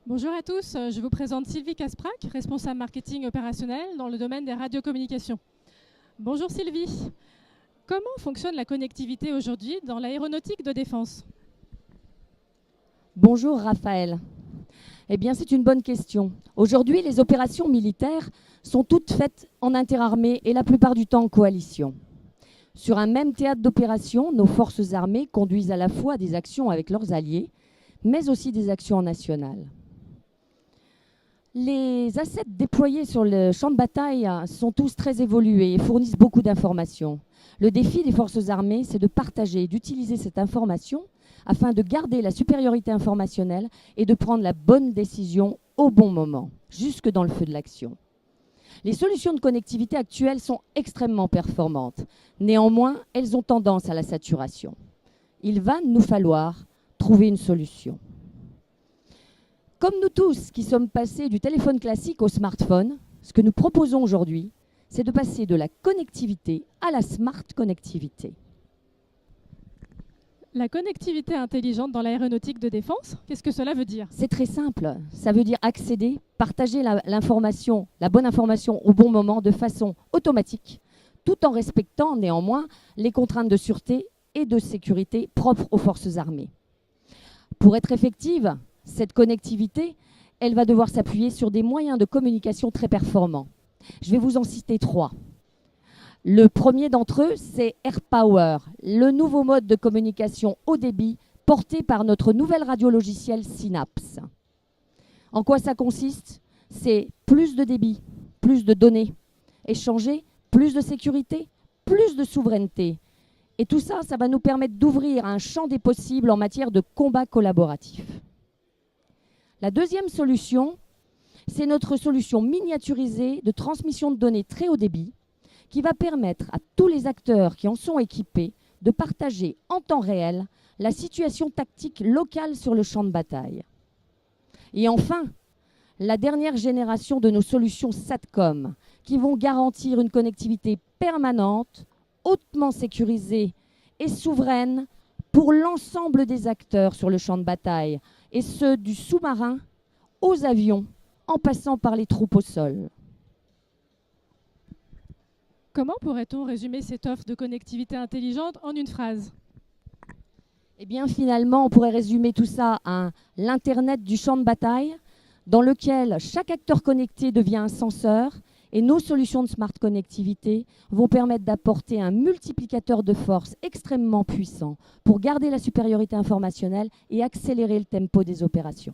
Bonjour à tous, je vous présente Sylvie Casprac, responsable marketing opérationnel dans le domaine des radiocommunications. Bonjour Sylvie, comment fonctionne la connectivité aujourd'hui dans l'aéronautique de défense? Bonjour Raphaël. Eh bien, c'est une bonne question. Aujourd'hui, les opérations militaires sont toutes faites en interarmée et la plupart du temps en coalition. Sur un même théâtre d'opération, nos forces armées conduisent à la fois des actions avec leurs alliés, mais aussi des actions nationales. Les assets déployés sur le champ de bataille sont tous très évolués et fournissent beaucoup d'informations. Le défi des forces armées, c'est de partager et d'utiliser cette information afin de garder la supériorité informationnelle et de prendre la bonne décision au bon moment, jusque dans le feu de l'action. Les solutions de connectivité actuelles sont extrêmement performantes. Néanmoins, elles ont tendance à la saturation. Il va nous falloir trouver une solution. Comme nous tous qui sommes passés du téléphone classique au smartphone, ce que nous proposons aujourd'hui, c'est de passer de la connectivité à la smart connectivité. La connectivité intelligente dans l'aéronautique de défense, qu'est-ce que cela veut dire? C'est très simple, ça veut dire accéder, partager l'information, la bonne information au bon moment de façon automatique, tout en respectant néanmoins les contraintes de sûreté et de sécurité propres aux forces armées. Pour être effective, cette connectivité, elle va devoir s'appuyer sur des moyens de communication très performants. Je vais vous en citer 3. Le premier d'entre eux, c'est AirPower, le nouveau mode de communication haut débit porté par notre nouvel radiologiciel Synapse. En quoi ça consiste? C'est plus de débit, plus de données échangées, plus de sécurité, plus de souveraineté. Et tout ça, ça va nous permettre d'ouvrir un champ des possibles en matière de combat collaboratif. La deuxième solution, c'est notre solution miniaturisée de transmission de données très haut débit qui va permettre à tous les acteurs qui en sont équipés de partager en temps réel la situation tactique locale sur le champ de bataille. Et enfin, la dernière génération de nos solutions SATCOM qui vont garantir une connectivité permanente, hautement sécurisée et souveraine pour l'ensemble des acteurs sur le champ de bataille, et ce du sous-marin aux avions, en passant par les troupes au sol. Comment pourrait-on résumer cette offre de connectivité intelligente en une phrase? Eh bien, finalement, on pourrait résumer tout ça à l'Internet du champ de bataille, dans lequel chaque acteur connecté devient un senseur, et nos solutions de smart connectivité vont permettre d'apporter un multiplicateur de force extrêmement puissant pour garder la supériorité informationnelle et accélérer le tempo des opérations.